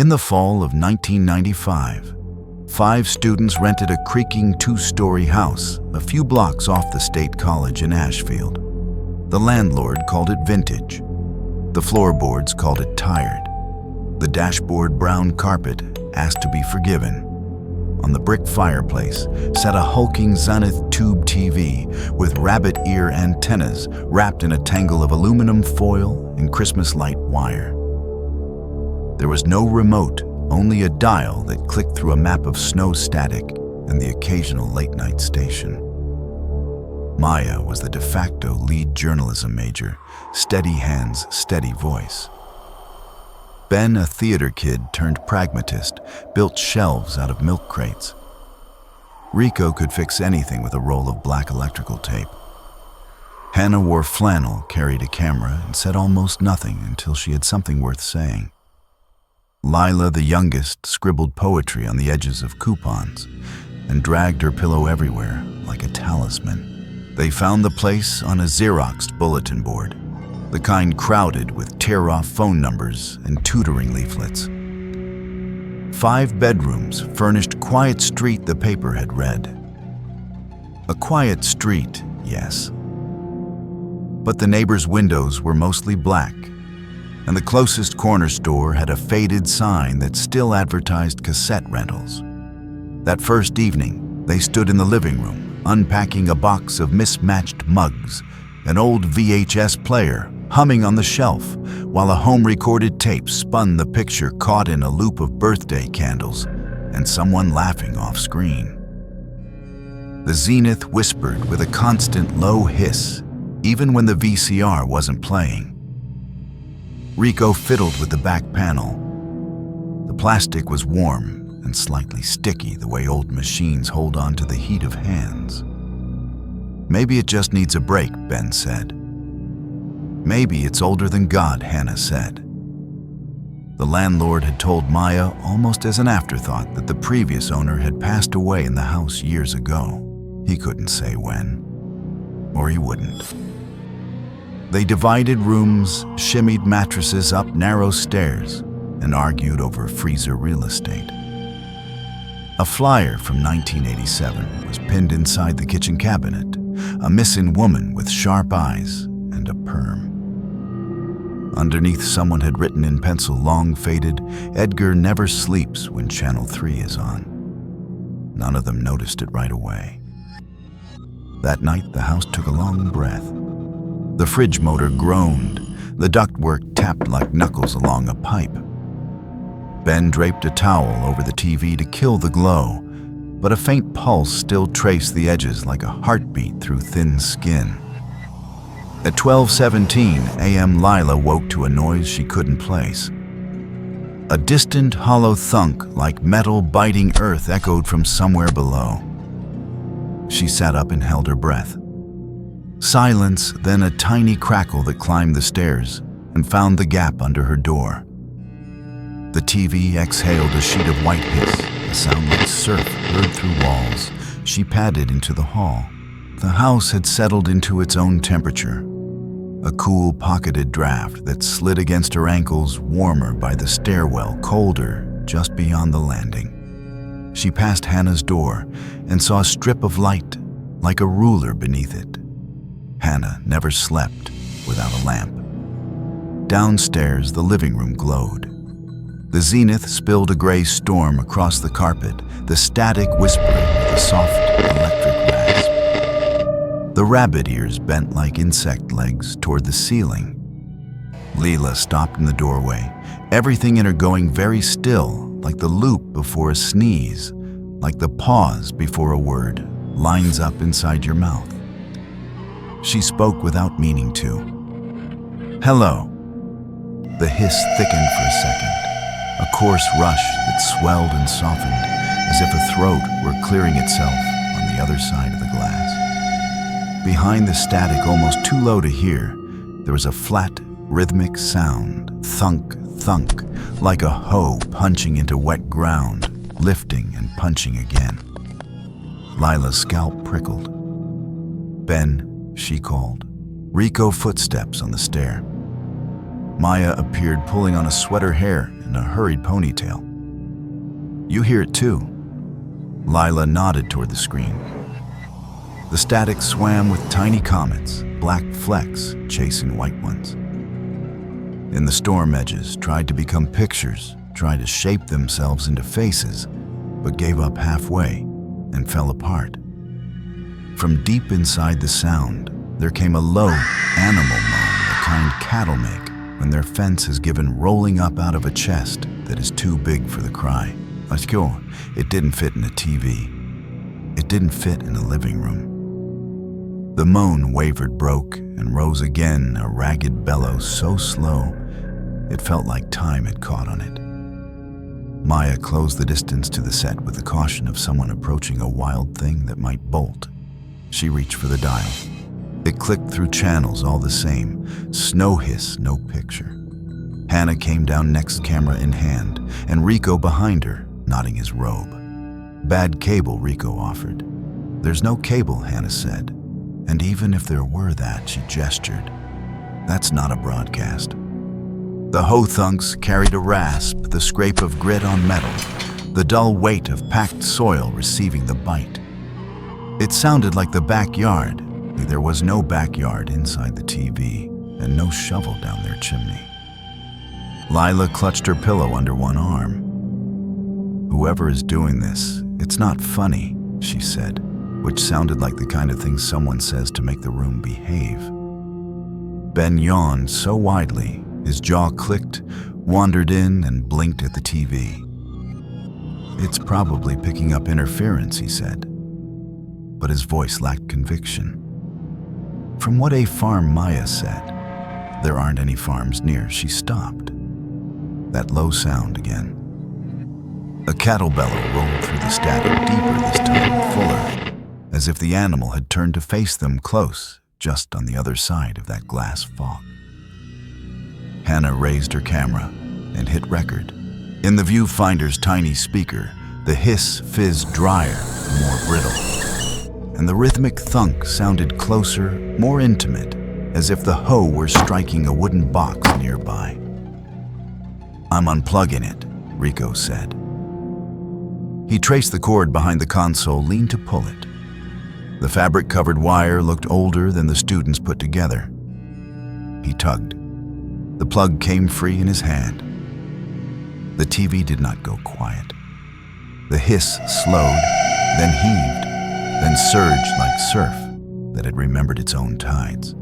In the fall of 1995, 5 students rented a creaking 2-story house a few blocks off the State College in Ashfield. The landlord called it vintage. The floorboards called it tired. The dashboard brown carpet asked to be forgiven. On the brick fireplace sat a hulking Zenith tube TV with rabbit ear antennas wrapped in a tangle of aluminum foil and Christmas light wire. There was no remote, only a dial that clicked through a map of snow static and the occasional late-night station. Maya was the de facto lead journalism major, steady hands, steady voice. Ben, a theater kid turned pragmatist, built shelves out of milk crates. Rico could fix anything with a roll of black electrical tape. Hannah wore flannel, carried a camera, and said almost nothing until she had something worth saying. Lila, the youngest, scribbled poetry on the edges of coupons and dragged her pillow everywhere like a talisman. They found the place on a Xeroxed bulletin board, the kind crowded with tear-off phone numbers and tutoring leaflets. 5 bedrooms furnished Quiet Street the paper had read. A quiet street, yes. But the neighbors' windows were mostly black, and the closest corner store had a faded sign that still advertised cassette rentals. That first evening, they stood in the living room, unpacking a box of mismatched mugs, an old VHS player humming on the shelf, while a home-recorded tape spun the picture caught in a loop of birthday candles and someone laughing off-screen. The Zenith whispered with a constant low hiss, even when the VCR wasn't playing. Rico fiddled with the back panel. The plastic was warm and slightly sticky the way old machines hold on to the heat of hands. Maybe it just needs a break, Ben said. Maybe it's older than God, Hannah said. The landlord had told Maya almost as an afterthought that the previous owner had passed away in the house years ago. He couldn't say when, or he wouldn't. They divided rooms, shimmied mattresses up narrow stairs, and argued over freezer real estate. A flyer from 1987 was pinned inside the kitchen cabinet, a missing woman with sharp eyes and a perm. Underneath, someone had written in pencil, long faded, "Edgar never sleeps when Channel 3 is on." None of them noticed it right away. That night, the house took a long breath. The fridge motor groaned. The ductwork tapped like knuckles along a pipe. Ben draped a towel over the TV to kill the glow, but a faint pulse still traced the edges like a heartbeat through thin skin. At 12:17 a.m., Lila woke to a noise she couldn't place. A distant, hollow thunk like metal biting earth echoed from somewhere below. She sat up and held her breath. Silence, then a tiny crackle that climbed the stairs and found the gap under her door. The TV exhaled a sheet of white hiss, a sound like surf heard through walls. She padded into the hall. The house had settled into its own temperature, a cool, pocketed draft that slid against her ankles, warmer by the stairwell, colder just beyond the landing. She passed Hannah's door and saw a strip of light, like a ruler beneath it. Hannah never slept without a lamp. Downstairs, the living room glowed. The Zenith spilled a gray storm across the carpet, the static whispering with a soft electric rasp. The rabbit ears bent like insect legs toward the ceiling. Leela stopped in the doorway, everything in her going very still, like the loop before a sneeze, like the pause before a word lines up inside your mouth. She spoke without meaning to. "Hello." The hiss thickened for a second, a coarse rush that swelled and softened, as if a throat were clearing itself on the other side of the glass. Behind the static, almost too low to hear, there was a flat, rhythmic sound, thunk, thunk, like a hoe punching into wet ground, lifting and punching again. Lila's scalp prickled. "Ben," she called. Rico footsteps on the stair. Maya appeared pulling on a sweater hair in a hurried ponytail. "You hear it too." Lila nodded toward the screen. The static swam with tiny comets, black flecks chasing white ones. In the storm edges, tried to become pictures, tried to shape themselves into faces, but gave up halfway and fell apart. From deep inside the sound, there came a low animal moan, the kind cattle make when their fence is given rolling up out of a chest that is too big for the cry. It didn't fit in a TV. It didn't fit in a living room. The moan wavered, broke, and rose again, a ragged bellow so slow it felt like time had caught on it. Maya closed the distance to the set with the caution of someone approaching a wild thing that might bolt. She reached for the dial. It clicked through channels all the same. Snow hiss, no picture. Hannah came down next, camera in hand, and Rico behind her, knotting his robe. "Bad cable," Rico offered. "There's no cable," Hannah said. And even if there were that, she gestured. "That's not a broadcast." The ho-thunks carried a rasp, the scrape of grit on metal, the dull weight of packed soil receiving the bite. It sounded like the backyard. There was no backyard inside the TV, and no shovel down their chimney. Lila clutched her pillow under one arm. "Whoever is doing this, it's not funny," she said, which sounded like the kind of thing someone says to make the room behave. Ben yawned so widely, his jaw clicked, wandered in, and blinked at the TV. "It's probably picking up interference," he said, but his voice lacked conviction. "From what a farm," Maya said. "There aren't any farms near." She stopped. That low sound again. A cattle bellow rolled through the static, deeper this time, fuller, as if the animal had turned to face them close, just on the other side of that glass fog. Hannah raised her camera and hit record. In the viewfinder's tiny speaker, the hiss fizzed drier, more brittle. And the rhythmic thunk sounded closer, more intimate, as if the hoe were striking a wooden box nearby. "I'm unplugging it," Rico said. He traced the cord behind the console, leaned to pull it. The fabric-covered wire looked older than the students put together. He tugged. The plug came free in his hand. The TV did not go quiet. The hiss slowed, then heaved, then surged like surf that had remembered its own tides.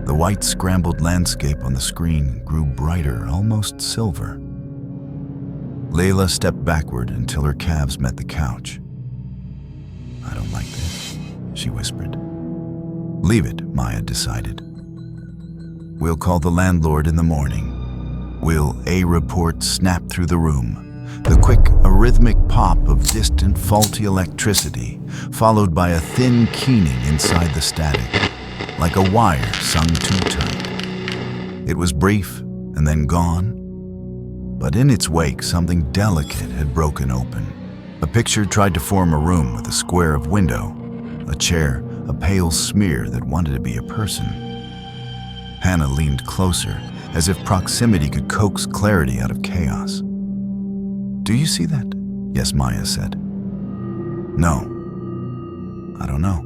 The white scrambled landscape on the screen grew brighter, almost silver. Layla stepped backward until her calves met the couch. "I don't like this," she whispered. "Leave it," Maya decided. "We'll call the landlord in the morning." A report snapped through the room. The quick, rhythmic pop of distant, faulty electricity, followed by a thin keening inside the static, like a wire sung too tight. It was brief and then gone, but in its wake, something delicate had broken open. A picture tried to form a room with a square of window, a chair, a pale smear that wanted to be a person. Hannah leaned closer, as if proximity could coax clarity out of chaos. "Do you see that?" "Yes," Maya said. "No. I don't know."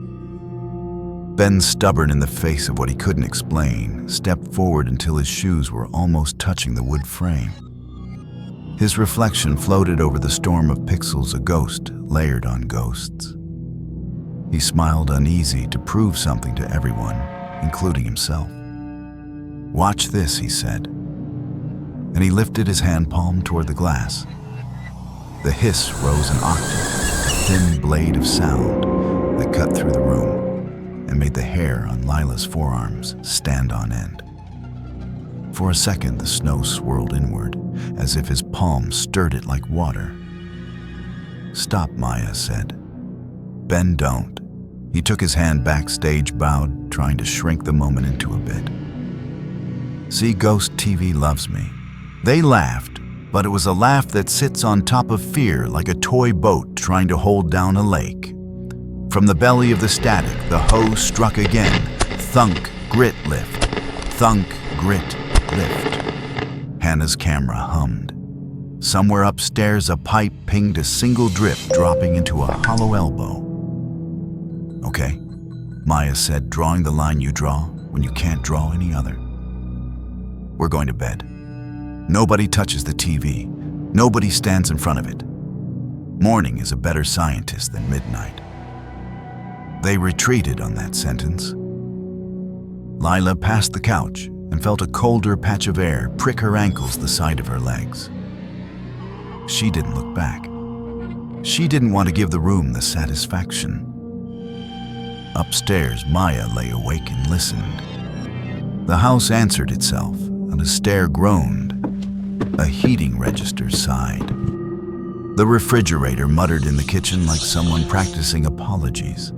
Ben, stubborn in the face of what he couldn't explain, stepped forward until his shoes were almost touching the wood frame. His reflection floated over the storm of pixels, a ghost layered on ghosts. He smiled, uneasy to prove something to everyone, including himself. "Watch this," he said, and he lifted his hand palm toward the glass. The hiss rose an octave, a thin blade of sound that cut through the room and made the hair on Lila's forearms stand on end. For a second, the snow swirled inward, as if his palm stirred it like water. "Stop," Maya said. "Ben, don't." He took his hand backstage, bowed, trying to shrink the moment into a bit. "See, Ghost TV loves me." They laughed, but it was a laugh that sits on top of fear, like a toy boat trying to hold down a lake. From the belly of the static, the hoe struck again. Thunk, grit lift. Thunk, grit, lift. Hannah's camera hummed. Somewhere upstairs, a pipe pinged a single drip dropping into a hollow elbow. "Okay," Maya said, drawing the line you draw when you can't draw any other. "We're going to bed. Nobody touches the TV. Nobody stands in front of it. Morning is a better scientist than midnight." They retreated on that sentence. Lila passed the couch and felt a colder patch of air prick her ankles the side of her legs. She didn't look back. She didn't want to give the room the satisfaction. Upstairs, Maya lay awake and listened. The house answered itself, and a stair groaned. A heating register sighed. The refrigerator muttered in the kitchen like someone practicing apologies.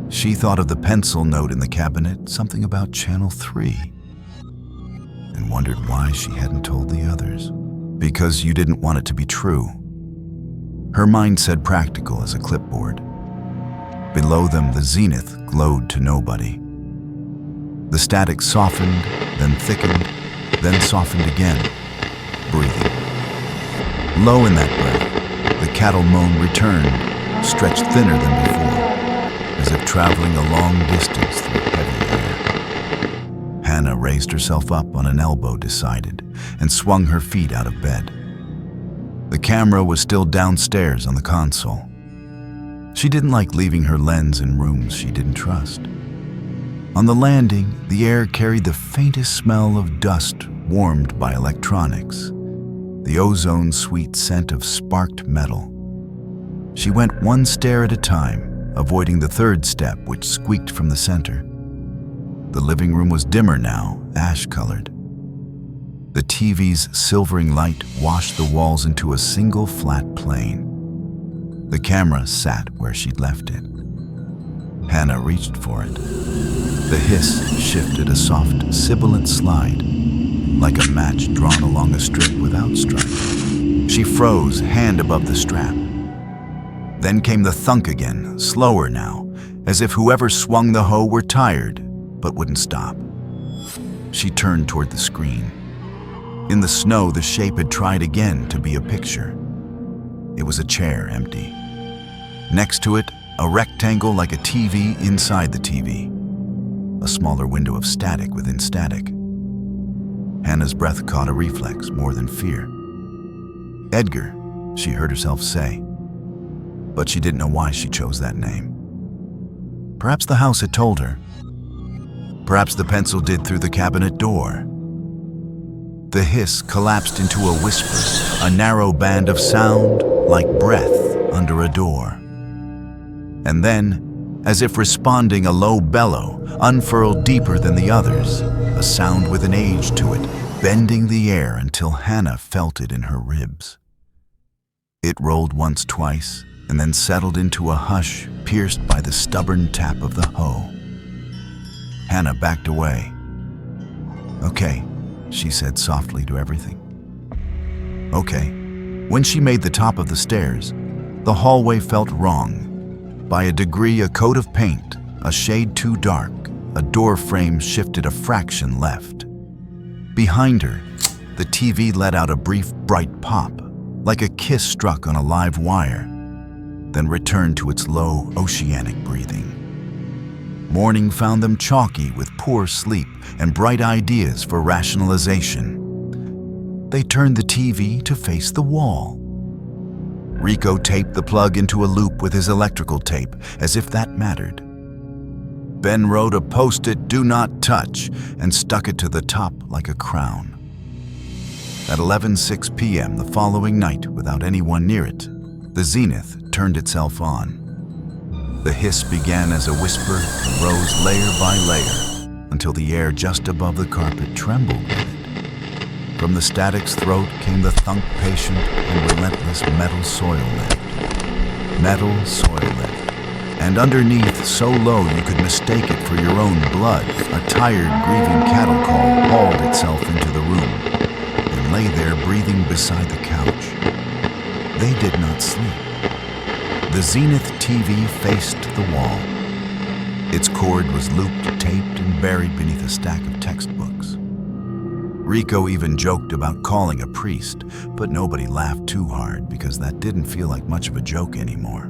She thought of the pencil note in the cabinet, something about Channel 3, and wondered why she hadn't told the others. Because you didn't want it to be true. Her mind said practical as a clipboard. Below them, the zenith glowed to nobody. The static softened, then thickened, then softened again, breathing. Low in that breath, the cattle moan returned, stretched thinner than before, as if traveling a long distance through heavy air. Hannah raised herself up on an elbow, decided, and swung her feet out of bed. The camera was still downstairs on the console. She didn't like leaving her lens in rooms she didn't trust. On the landing, the air carried the faintest smell of dust warmed by electronics, the ozone-sweet scent of sparked metal. She went one stair at a time, avoiding the third step, which squeaked from the center. The living room was dimmer now, ash-colored. The TV's silvering light washed the walls into a single flat plane. The camera sat where she'd left it. Hannah reached for it. The hiss shifted a soft, sibilant slide, like a match drawn along a strip without stripe. She froze, hand above the strap. Then came the thunk again, slower now, as if whoever swung the hoe were tired, but wouldn't stop. She turned toward the screen. In the snow, the shape had tried again to be a picture. It was a chair, empty. Next to it, a rectangle like a TV inside the TV. A smaller window of static within static. Hannah's breath caught a reflex more than fear. "Edgar," she heard herself say. But she didn't know why she chose that name. Perhaps the house had told her. Perhaps the pencil did through the cabinet door. The hiss collapsed into a whisper, a narrow band of sound like breath under a door. And then, as if responding a low bellow, unfurled deeper than the others, a sound with an age to it, bending the air until Hannah felt it in her ribs. It rolled once, twice, and then settled into a hush pierced by the stubborn tap of the hoe. Hannah backed away. "Okay," she said softly to everything. "Okay." When she made the top of the stairs, the hallway felt wrong. By a degree, a coat of paint, a shade too dark, a door frame shifted a fraction left. Behind her, the TV let out a brief, bright pop, like a kiss struck on a live wire, then returned to its low, oceanic breathing. Morning found them chalky with poor sleep and bright ideas for rationalization. They turned the TV to face the wall. Rico taped the plug into a loop with his electrical tape, as if that mattered. Ben wrote a post-it "Do not touch" and stuck it to the top like a crown. At 11:06 p.m. the following night, without anyone near it, the zenith turned itself on. The hiss began as a whisper and rose layer by layer until the air just above the carpet trembled with it. From the static's throat came the thunk patient and relentless metal soil lift. Metal soil lift. And underneath, so low you could mistake it for your own blood, a tired, grieving cattle call hauled itself into the room and lay there breathing beside the couch. They did not sleep. The Zenith TV faced the wall. Its cord was looped, taped, and buried beneath a stack of textbooks. Rico even joked about calling a priest, but nobody laughed too hard because that didn't feel like much of a joke anymore.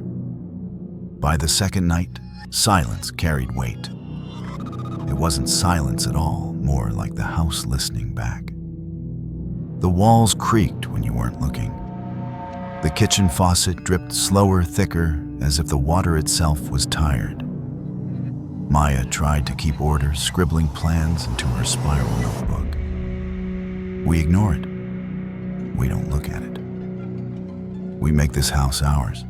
By the second night, silence carried weight. It wasn't silence at all, more like the house listening back. The walls creaked when you weren't looking. The kitchen faucet dripped slower, thicker, as if the water itself was tired. Maya tried to keep order, scribbling plans into her spiral notebook. We ignore it. We don't look at it. We make this house ours.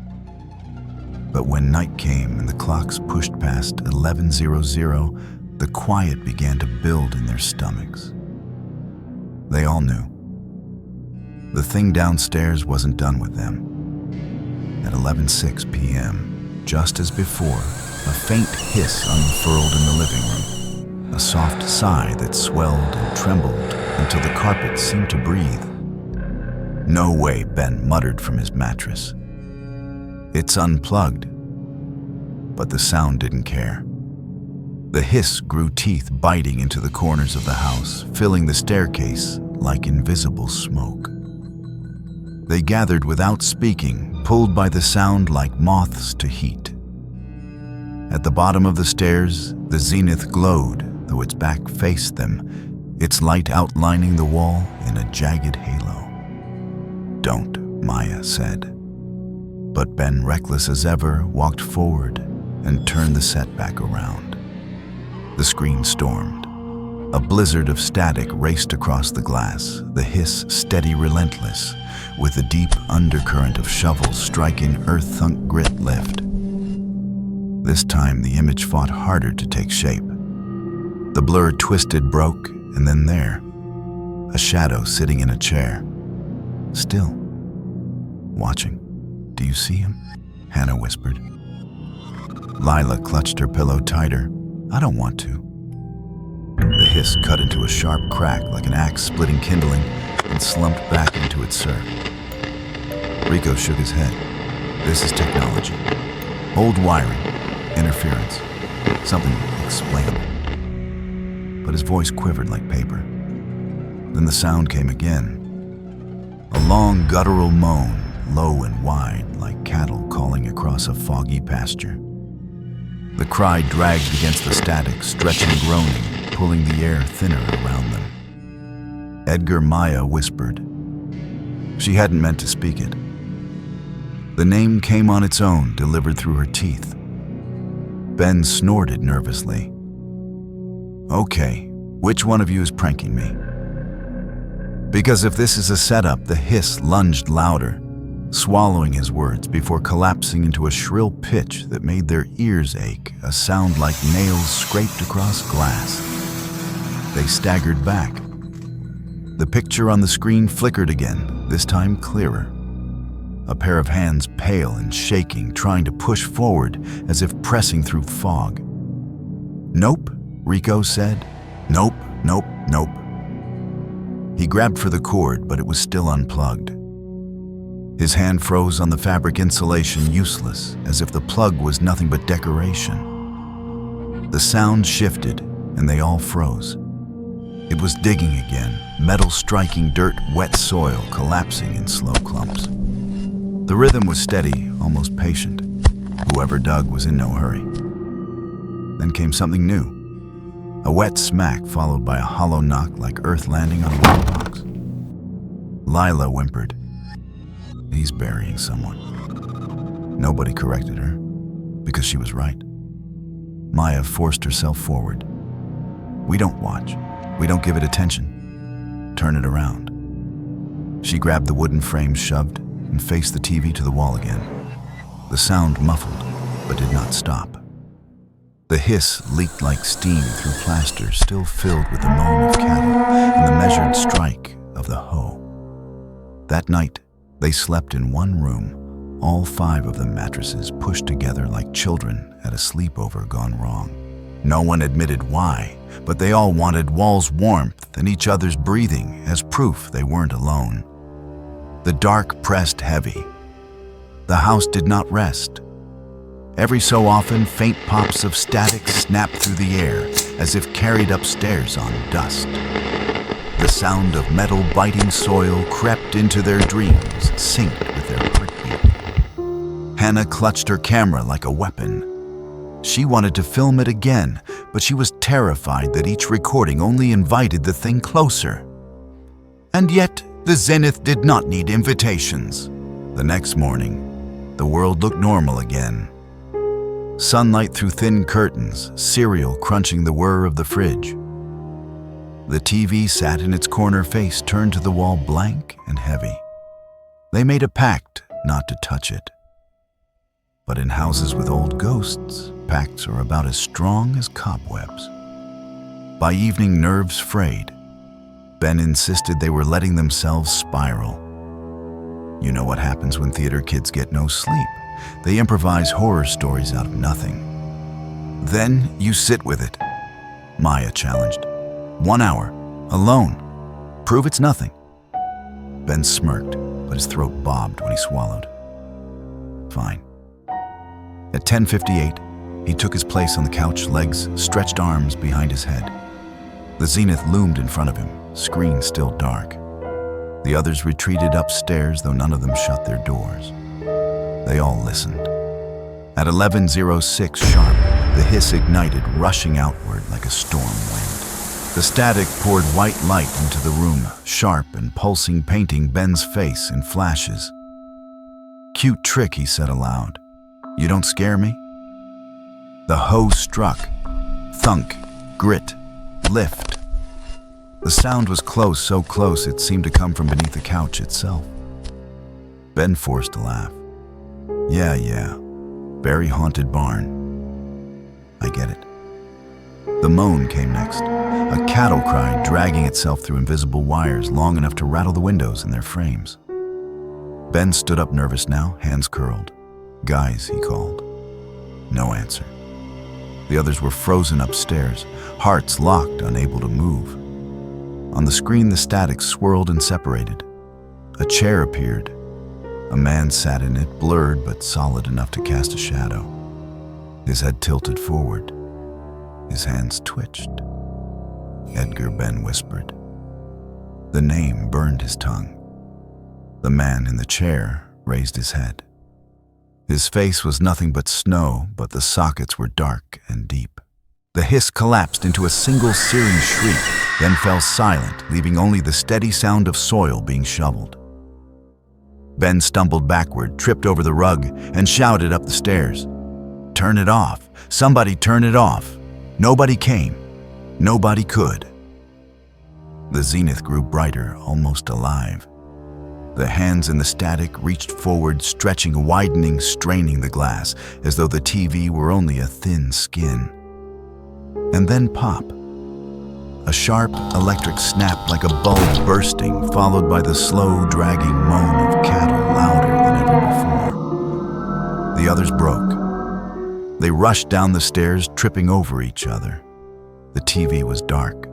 But when night came and the clocks pushed past 11:00, the quiet began to build in their stomachs. They all knew. The thing downstairs wasn't done with them. At 11:06 p.m., just as before, a faint hiss unfurled in the living room, a soft sigh that swelled and trembled until the carpet seemed to breathe. "No way," Ben muttered from his mattress. "It's unplugged." But the sound didn't care. The hiss grew teeth biting into the corners of the house, filling the staircase like invisible smoke. They gathered without speaking, pulled by the sound like moths to heat. At the bottom of the stairs, the zenith glowed, though its back faced them, its light outlining the wall in a jagged halo. "Don't," Maya said. But Ben, reckless as ever, walked forward and turned the set back around. The screen stormed. A blizzard of static raced across the glass, the hiss steady, relentless, with the deep undercurrent of shovels striking earth-thunk grit lift. This time the image fought harder to take shape. The blur twisted, broke, and then there, a shadow sitting in a chair. Still. Watching. "Do you see him?" Hannah whispered. Lila clutched her pillow tighter. "I don't want to." The hiss cut into a sharp crack like an axe splitting kindling and slumped back into its surf. Rico shook his head. "This is technology. Old wiring. Interference. Something explainable." But his voice quivered like paper. Then the sound came again. A long guttural moan, low and wide, like cattle calling across a foggy pasture. The cry dragged against the static, stretching, groaning, pulling the air thinner around them. Edgar, Maya whispered. She hadn't meant to speak it. The name came on its own, delivered through her teeth. Ben snorted nervously. "Okay, which one of you is pranking me?" Because if this is a setup, the hiss lunged louder, swallowing his words before collapsing into a shrill pitch that made their ears ache, a sound like nails scraped across glass. They staggered back. The picture on the screen flickered again, this time clearer. A pair of hands pale and shaking, trying to push forward as if pressing through fog. "Nope," Rico said. "Nope, nope, nope." He grabbed for the cord, but it was still unplugged. His hand froze on the fabric insulation, useless, as if the plug was nothing but decoration. The sound shifted, and they all froze. It was digging again, metal striking dirt, wet soil collapsing in slow clumps. The rhythm was steady, almost patient. Whoever dug was in no hurry. Then came something new. A wet smack followed by a hollow knock like earth landing on a mailbox. Lila whimpered. "He's burying someone." Nobody corrected her, because she was right. Maya forced herself forward. "We don't watch. We don't give it attention. Turn it around." She grabbed the wooden frame, shoved, and faced the TV to the wall again. The sound muffled, but did not stop. The hiss leaked like steam through plaster, still filled with the moan of cattle and the measured strike of the hoe. That night, they slept in one room, all 5 of the mattresses pushed together like children at a sleepover gone wrong. No one admitted why, but they all wanted Wall's warmth and each other's breathing as proof they weren't alone. The dark pressed heavy. The house did not rest. Every so often, faint pops of static snapped through the air, as if carried upstairs on dust. The sound of metal biting soil crept into their dreams, synced with their heartbeat. Hannah clutched her camera like a weapon. She wanted to film it again, but she was terrified that each recording only invited the thing closer. And yet, the Zenith did not need invitations. The next morning, the world looked normal again. Sunlight through thin curtains, cereal crunching the whir of the fridge. The TV sat in its corner, face turned to the wall, blank and heavy. They made a pact not to touch it. But in houses with old ghosts, pacts are about as strong as cobwebs. By evening, nerves frayed. Ben insisted they were letting themselves spiral. You know what happens when theater kids get no sleep. They improvise horror stories out of nothing. Then you sit with it, Maya challenged. 1 hour, alone. Prove it's nothing. Ben smirked, but his throat bobbed when he swallowed. Fine. At 10:58, he took his place on the couch, legs, stretched arms behind his head. The Zenith loomed in front of him, screen still dark. The others retreated upstairs, though none of them shut their doors. They all listened. At 11:06 sharp, the hiss ignited, rushing outward like a storm wind. The static poured white light into the room, sharp and pulsing, painting Ben's face in flashes. "Cute trick," he said aloud. "You don't scare me?" The hose struck. Thunk, grit, lift. The sound was close, so close it seemed to come from beneath the couch itself. Ben forced a laugh. Yeah, very haunted barn. I get it." The moan came next, a cattle cry dragging itself through invisible wires long enough to rattle the windows in their frames. Ben stood up, nervous now, hands curled. "Guys," he called. No answer. The others were frozen upstairs, hearts locked, unable to move. On the screen, the static swirled and separated. A chair appeared. A man sat in it, blurred but solid enough to cast a shadow. His head tilted forward. His hands twitched. "Edgar," Ben whispered. The name burned his tongue. The man in the chair raised his head. His face was nothing but snow, but the sockets were dark and deep. The hiss collapsed into a single searing shriek, then fell silent, leaving only the steady sound of soil being shoveled. Ben stumbled backward, tripped over the rug, and shouted up the stairs. "Turn it off! Somebody turn it off!" Nobody came. Nobody could. The Zenith grew brighter, almost alive. The hands in the static reached forward, stretching, widening, straining the glass, as though the TV were only a thin skin. And then pop. A sharp electric snap like a bulb bursting, followed by the slow, dragging moan of cattle, louder than ever before. The others broke. They rushed down the stairs, tripping over each other. The TV was dark.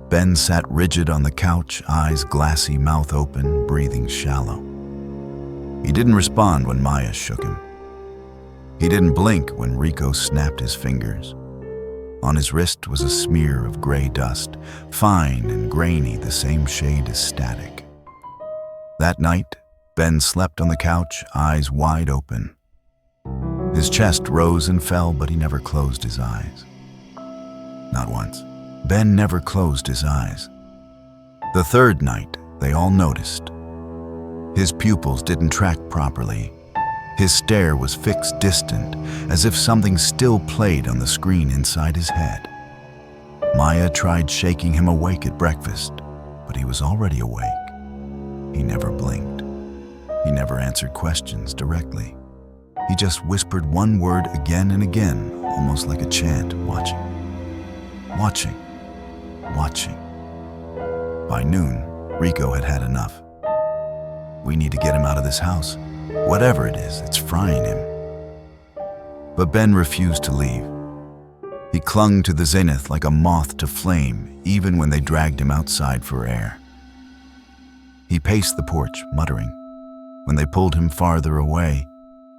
Ben sat rigid on the couch, eyes glassy, mouth open, breathing shallow. He didn't respond when Maya shook him. He didn't blink when Rico snapped his fingers. On his wrist was a smear of gray dust, fine and grainy, the same shade as static. That night, Ben slept on the couch, eyes wide open. His chest rose and fell, but he never closed his eyes. Not once. Ben never closed his eyes. The third night, they all noticed. His pupils didn't track properly. His stare was fixed, distant, as if something still played on the screen inside his head. Maya tried shaking him awake at breakfast, but he was already awake. He never blinked. He never answered questions directly. He just whispered one word again and again, almost like a chant, watching. Watching. Watching. By noon, Rico had had enough. "We need to get him out of this house. Whatever it is, it's frying him." But Ben refused to leave. He clung to the Zenith like a moth to flame, even when they dragged him outside for air. He paced the porch, muttering. When they pulled him farther away,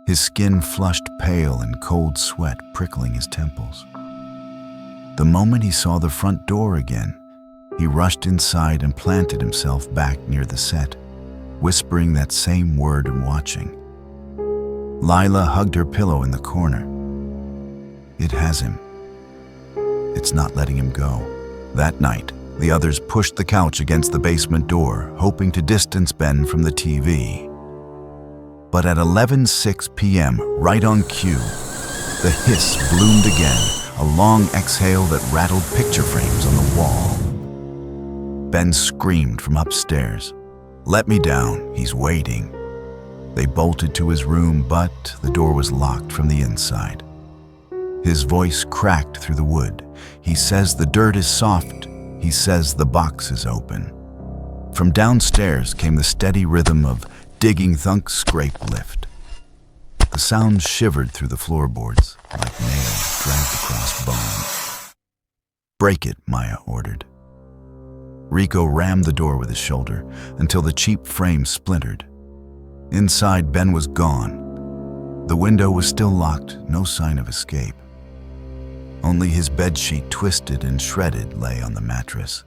his skin flushed pale and cold sweat prickling his temples. The moment he saw the front door again, He rushed inside and planted himself back near the set, whispering that same word and watching. Lila hugged her pillow in the corner. It has him. It's not letting him go. That night, the others pushed the couch against the basement door, hoping to distance Ben from the TV. But at 11:06 p.m., right on cue, the hiss bloomed again, a long exhale that rattled picture frames on the wall. Ben screamed from upstairs. "Let me down, he's waiting." They bolted to his room, but the door was locked from the inside. His voice cracked through the wood. He says the dirt is soft. He says the box is open. From downstairs came the steady rhythm of digging thunk scrape lift. The sound shivered through the floorboards like nails dragged across bone. "Break it," Maya ordered. Rico rammed the door with his shoulder until the cheap frame splintered. Inside, Ben was gone. The window was still locked, no sign of escape. Only his bedsheet, twisted and shredded, lay on the mattress.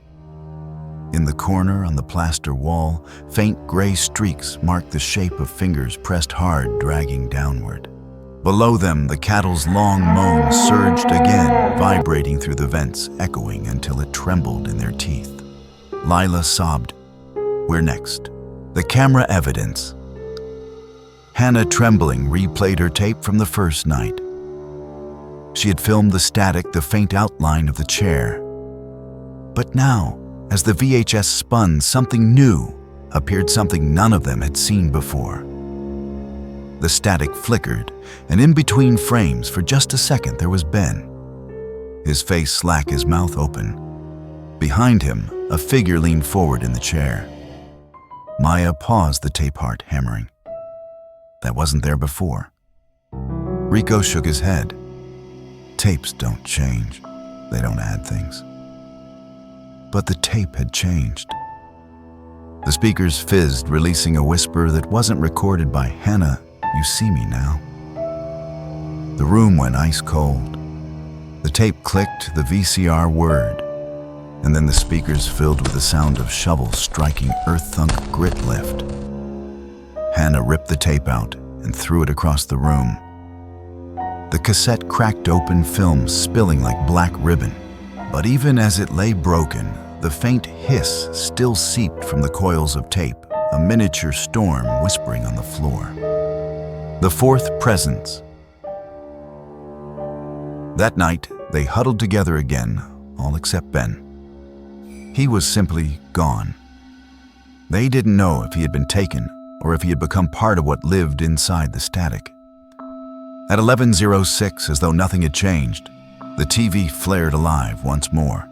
In the corner on the plaster wall, faint gray streaks marked the shape of fingers pressed hard, dragging downward. Below them, the cattle's long moan surged again, vibrating through the vents, echoing until it trembled in their teeth. Lila sobbed. "We're next." The camera evidence. Hannah, trembling, replayed her tape from the first night. She had filmed the static, the faint outline of the chair. But now, as the VHS spun, something new appeared, something none of them had seen before. The static flickered, and in between frames, for just a second, there was Ben. His face slack, his mouth open. Behind him, a figure leaned forward in the chair. Maya paused, the tape heart hammering. That wasn't there before. Rico shook his head. Tapes don't change. They don't add things. But the tape had changed. The speakers fizzed, releasing a whisper that wasn't recorded by Hannah. "You see me now." The room went ice cold. The tape clicked, the VCR whirred, and then the speakers filled with the sound of shovels striking earth-thunk grit lift. Hannah ripped the tape out and threw it across the room. The cassette cracked open, film spilling like black ribbon. But even as it lay broken, the faint hiss still seeped from the coils of tape, a miniature storm whispering on the floor. The fourth presence. That night, they huddled together again, all except Ben. He was simply gone. They didn't know if he had been taken or if he had become part of what lived inside the static. At 11:06, as though nothing had changed, the TV flared alive once more.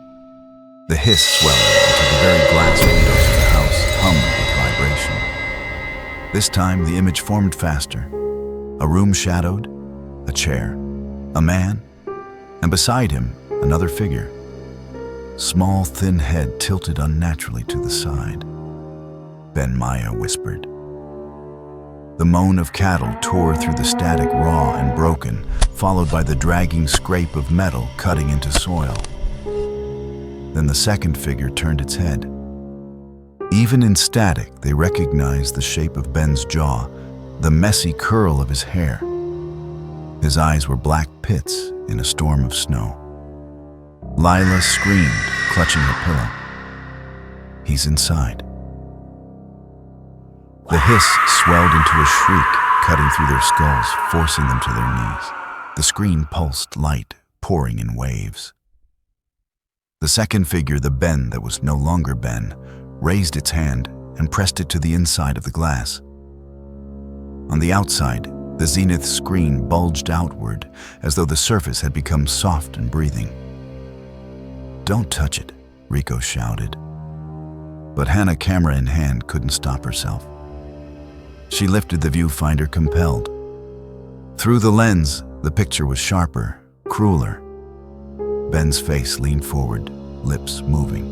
The hiss swelled until the very glass windows of the house hummed with vibration. This time, the image formed faster. A room shadowed, a chair, a man, and beside him, another figure. Small, thin head tilted unnaturally to the side. Ben, Maya whispered. The moan of cattle tore through the static, raw and broken, followed by the dragging scrape of metal cutting into soil. Then the second figure turned its head. Even in static, they recognized the shape of Ben's jaw, the messy curl of his hair. His eyes were black pits in a storm of snow. Lila screamed, clutching her pillow. He's inside. The hiss swelled into a shriek, cutting through their skulls, forcing them to their knees. The screen pulsed, light pouring in waves. The second figure, the Ben that was no longer Ben, raised its hand and pressed it to the inside of the glass. On the outside, the zenith screen bulged outward, as though the surface had become soft and breathing. "Don't touch it," Rico shouted. But Hannah, camera in hand, couldn't stop herself. She lifted the viewfinder, compelled. Through the lens, the picture was sharper, crueler. Ben's face leaned forward, lips moving.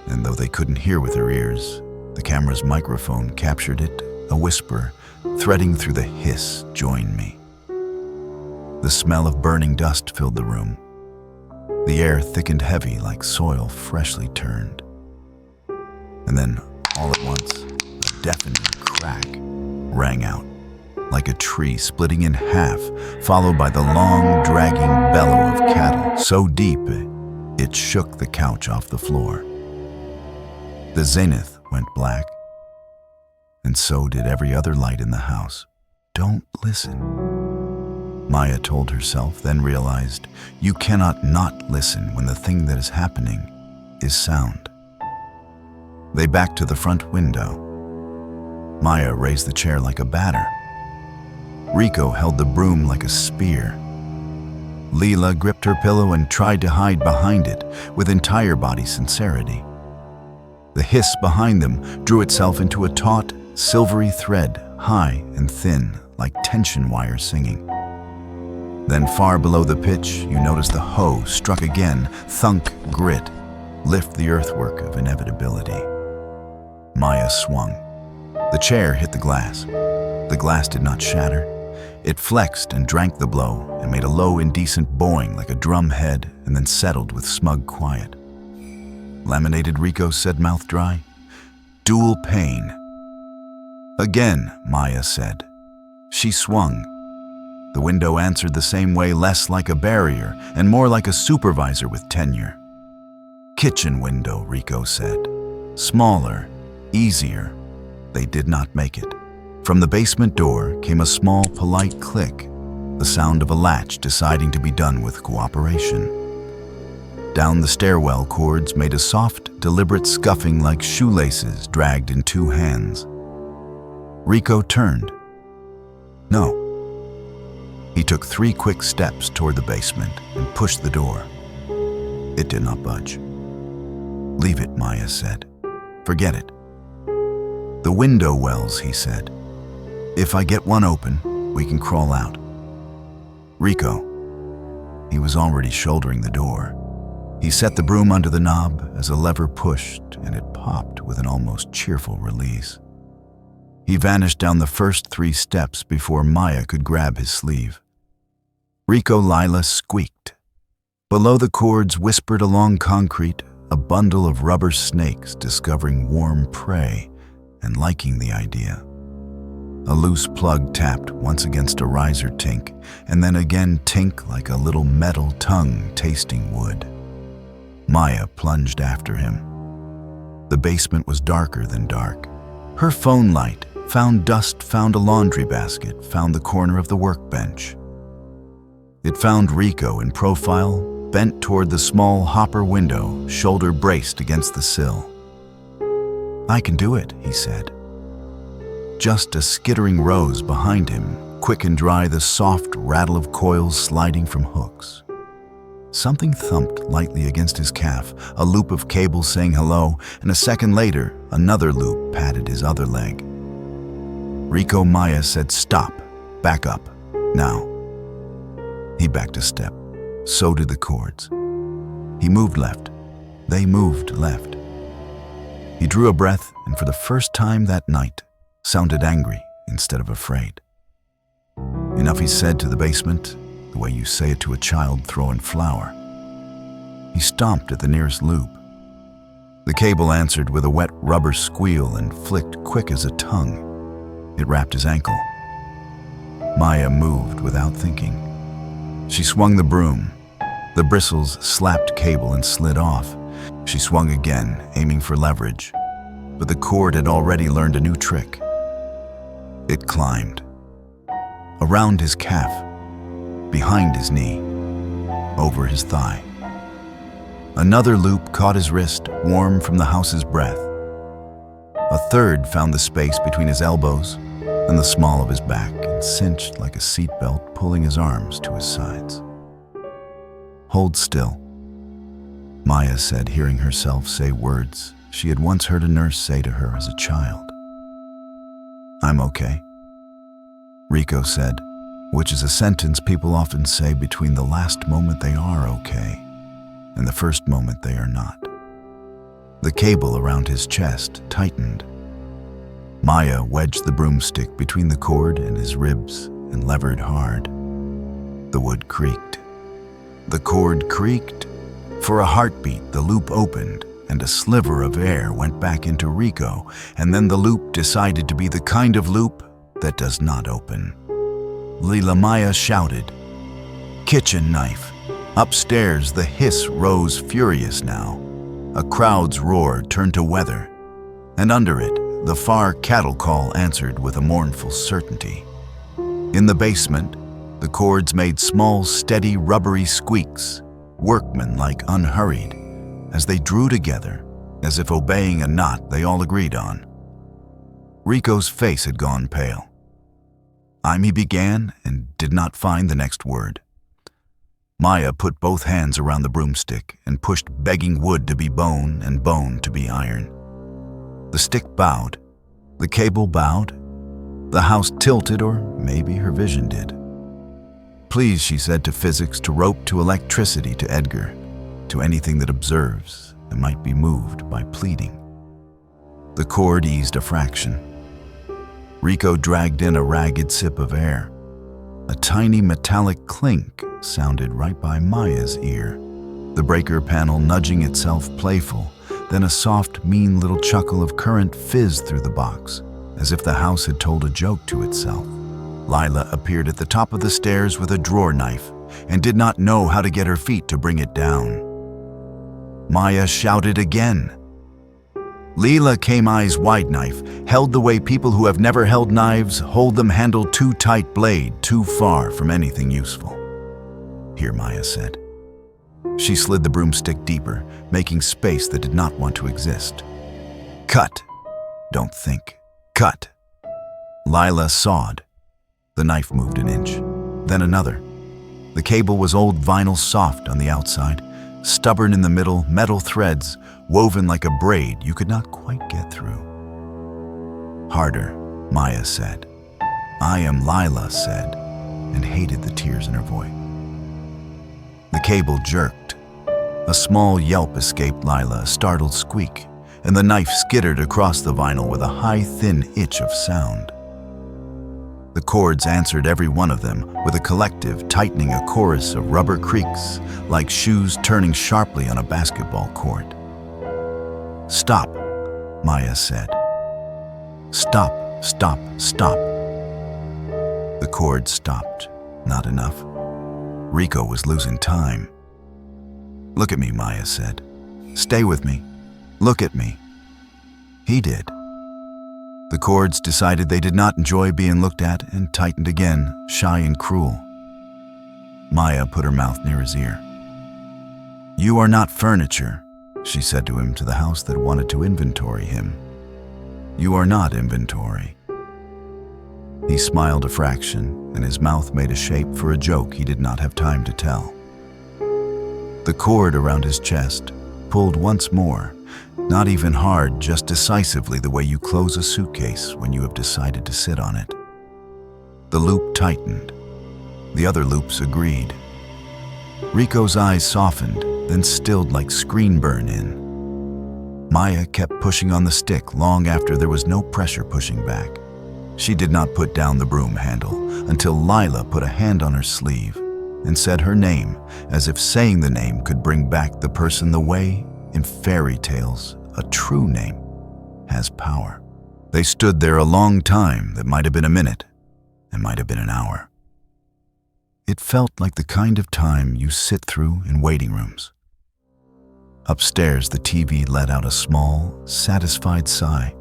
And though they couldn't hear with their ears, the camera's microphone captured it, a whisper, threading through the hiss, "Join me." The smell of burning dust filled the room. The air thickened heavy like soil freshly turned. And then, all at once, a deafening crack rang out, like a tree splitting in half, followed by the long, dragging bellow of cattle, so deep it shook the couch off the floor. The zenith went black, and so did every other light in the house. Don't listen, Maya told herself, then realized you cannot not listen when the thing that is happening is sound. They backed to the front window. Maya raised the chair like a batter. Rico held the broom like a spear. Leela gripped her pillow and tried to hide behind it with entire body sincerity. The hiss behind them drew itself into a taut, silvery thread, high and thin, like tension wire singing. Then far below the pitch, you noticed the hoe struck again, thunk grit, lift the earthwork of inevitability. Maya swung. The chair hit the glass. The glass did not shatter. It flexed and drank the blow and made a low, indecent boing like a drum head and then settled with smug quiet. Laminated, Rico said, mouth dry. Dual pain. Again, Maya said. She swung. The window answered the same way, less like a barrier and more like a supervisor with tenure. Kitchen window, Rico said. Smaller, easier. They did not make it. From the basement door came a small, polite click, the sound of a latch deciding to be done with cooperation. Down the stairwell, cords made a soft, deliberate scuffing like shoelaces dragged in two hands. Rico turned. No. He took 3 quick steps toward the basement and pushed the door. It did not budge. Leave it, Maya said. Forget it. The window wells, he said. If I get one open, we can crawl out. Rico. He was already shouldering the door. He set the broom under the knob as a lever pushed, and it popped with an almost cheerful release. He vanished down the first 3 steps before Maya could grab his sleeve. Rico Lila squeaked. Below the cords whispered along concrete a bundle of rubber snakes discovering warm prey and liking the idea. A loose plug tapped once against a riser tink, and then again tink like a little metal tongue tasting wood. Maya plunged after him. The basement was darker than dark. Her phone light found dust, found a laundry basket, found the corner of the workbench. It found Rico in profile, bent toward the small hopper window, shoulder braced against the sill. I can do it, he said. Just a skittering rose behind him, quick and dry, the soft rattle of coils sliding from hooks. Something thumped lightly against his calf, a loop of cable saying hello, and a second later, another loop patted his other leg. Rico Maya said, stop, back up, now. He backed a step. So did the cords. He moved left. They moved left. He drew a breath, and for the first time that night, sounded angry instead of afraid. Enough, he said to the basement, the way you say it to a child throwing flour. He stomped at the nearest loop. The cable answered with a wet rubber squeal and flicked quick as a tongue. It wrapped his ankle. Maya moved without thinking. She swung the broom. The bristles slapped cable and slid off. She swung again, aiming for leverage. But the cord had already learned a new trick. It climbed. Around his calf, behind his knee, over his thigh. Another loop caught his wrist, warm from the house's breath. A third found the space between his elbows and the small of his back and cinched like a seatbelt, pulling his arms to his sides. Hold still, Maya said, hearing herself say words she had once heard a nurse say to her as a child. I'm okay, Rico said, which is a sentence people often say between the last moment they are okay and the first moment they are not. The cable around his chest tightened. Maya wedged the broomstick between the cord and his ribs and levered hard. The wood creaked. The cord creaked For a heartbeat, the loop opened, and a sliver of air went back into Rico, and then the loop decided to be the kind of loop that does not open. Leela Maya shouted, "Kitchen knife!" Upstairs, the hiss rose furious now. A crowd's roar turned to weather, and under it, the far cattle call answered with a mournful certainty. In the basement, the cords made small, steady, rubbery squeaks, workmanlike, unhurried, as they drew together, as if obeying a knot they all agreed on. Rico's face had gone pale. He began and did not find the next word. Maya put both hands around the broomstick and pushed, begging wood to be bone and bone to be iron. The stick bowed, the cable bowed, the house tilted, or maybe her vision did. "Please," she said, to physics, to rope, to electricity, to Edgar, to anything that observes and might be moved by pleading. The cord eased a fraction. Rico dragged in a ragged sip of air. A tiny metallic clink sounded right by Maya's ear, the breaker panel nudging itself playful, then a soft, mean little chuckle of current fizzed through the box, as if the house had told a joke to itself. Lila appeared at the top of the stairs with a drawer knife and did not know how to get her feet to bring it down. Maya shouted again. Leela came, eyes wide, knife, held the way people who have never held knives hold them, handled too tight, blade too far from anything useful. "Here," Maya said. She slid the broomstick deeper, making space that did not want to exist. "Cut. Don't think. Cut." Lila sawed. The knife moved an inch, then another. The cable was old vinyl, soft on the outside, stubborn in the middle, metal threads woven like a braid you could not quite get through. "Harder," Maya said. "I am," Lila said, and hated the tears in her voice. The cable jerked. A small yelp escaped Lila, a startled squeak, and the knife skittered across the vinyl with a high, thin itch of sound. The cords answered, every one of them, with a collective, tightening, a chorus of rubber creaks, like shoes turning sharply on a basketball court. "Stop," Maya said. "Stop, stop, stop." The cord stopped. Not enough. Rico was losing time. "Look at me," Maya said. "Stay with me. Look at me." He did. The cords decided they did not enjoy being looked at and tightened again, shy and cruel. Maya put her mouth near his ear. "You are not furniture," she said to him, to the house that wanted to inventory him. "You are not inventory." He smiled a fraction, and his mouth made a shape for a joke he did not have time to tell. The cord around his chest pulled once more, not even hard, just decisively, the way you close a suitcase when you have decided to sit on it. The loop tightened. The other loops agreed. Rico's eyes softened, then stilled like screen burn in. Maya kept pushing on the stick long after there was no pressure pushing back. She did not put down the broom handle until Lila put a hand on her sleeve and said her name, as if saying the name could bring back the person the way, in fairy tales, a true name has power. They stood there a long time that might have been a minute and might have been an hour. It felt like the kind of time you sit through in waiting rooms. Upstairs, the TV let out a small, satisfied sigh.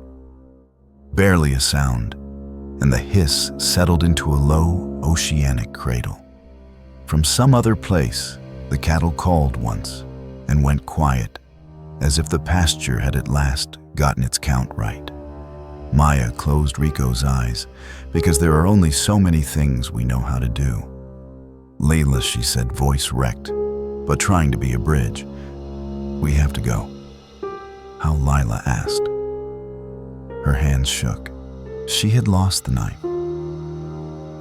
Barely a sound, and the hiss settled into a low, oceanic cradle. From some other place, the cattle called once and went quiet, as if the pasture had at last gotten its count right. Maya closed Rico's eyes, because there are only so many things we know how to do. "Leela," she said, voice wrecked, but trying to be a bridge, "we have to go." "How?" Lila asked. Her hands shook. She had lost the knife.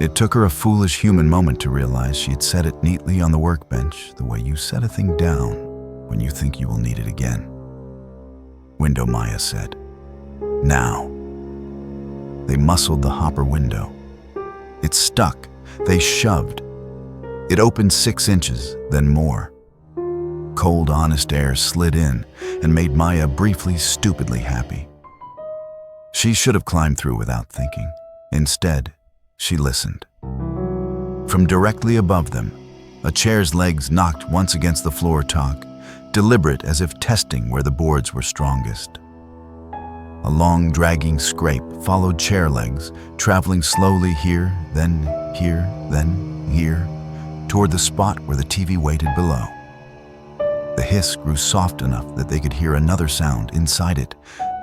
It took her a foolish human moment to realize she had set it neatly on the workbench, the way you set a thing down when you think you will need it again. "Window," Maya said. "Now." They muscled the hopper window. It stuck. They shoved. It opened 6 inches, then more. Cold, honest air slid in and made Maya briefly, stupidly happy. She should have climbed through without thinking. Instead, she listened. From directly above them, a chair's legs knocked once against the floor talk, deliberate as if testing where the boards were strongest. A long, dragging scrape followed chair legs, traveling slowly here, then here, toward the spot where the TV waited below. The hiss grew soft enough that they could hear another sound inside it,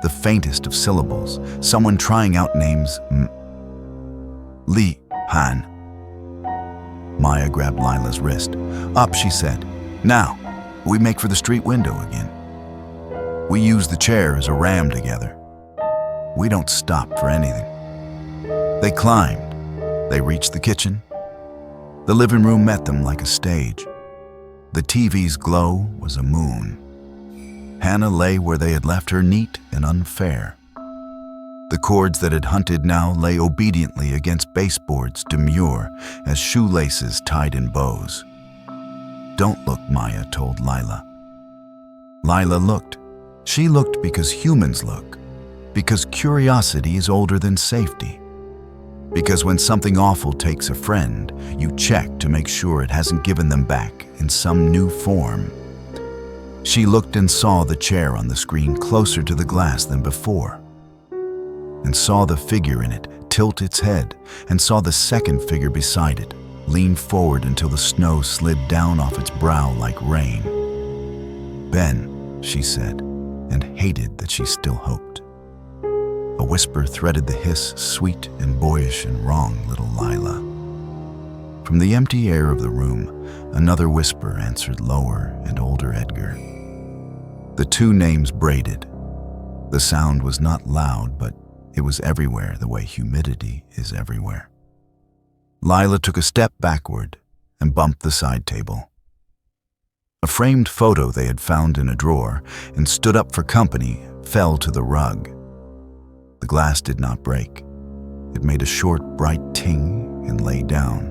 the faintest of syllables, someone trying out names. Li Han. Maya grabbed Lila's wrist. Up, she said. Now, we make for the street window again. We use the chair as a ram together. We don't stop for anything. They climbed. They reached the kitchen. The living room met them like a stage. The TV's glow was a moon. Hannah lay where they had left her, neat and unfair. The cords that had hunted now lay obediently against baseboards, demure as shoelaces tied in bows. Don't look, Maya told Lila. Lila looked. She looked because humans look. Because curiosity is older than safety. Because when something awful takes a friend, you check to make sure it hasn't given them back in some new form. She looked and saw the chair on the screen closer to the glass than before, and saw the figure in it tilt its head, and saw the second figure beside it lean forward until the snow slid down off its brow like rain. Ben, she said, and hated that she still hoped. A whisper threaded the hiss, sweet and boyish and wrong, little Lila. From the empty air of the room, another whisper answered, lower and older Edgar. The two names braided. The sound was not loud, but it was everywhere the way humidity is everywhere. Lila took a step backward and bumped the side table. A framed photo they had found in a drawer and stood up for company fell to the rug. The glass did not break. It made a short, bright ting and lay down,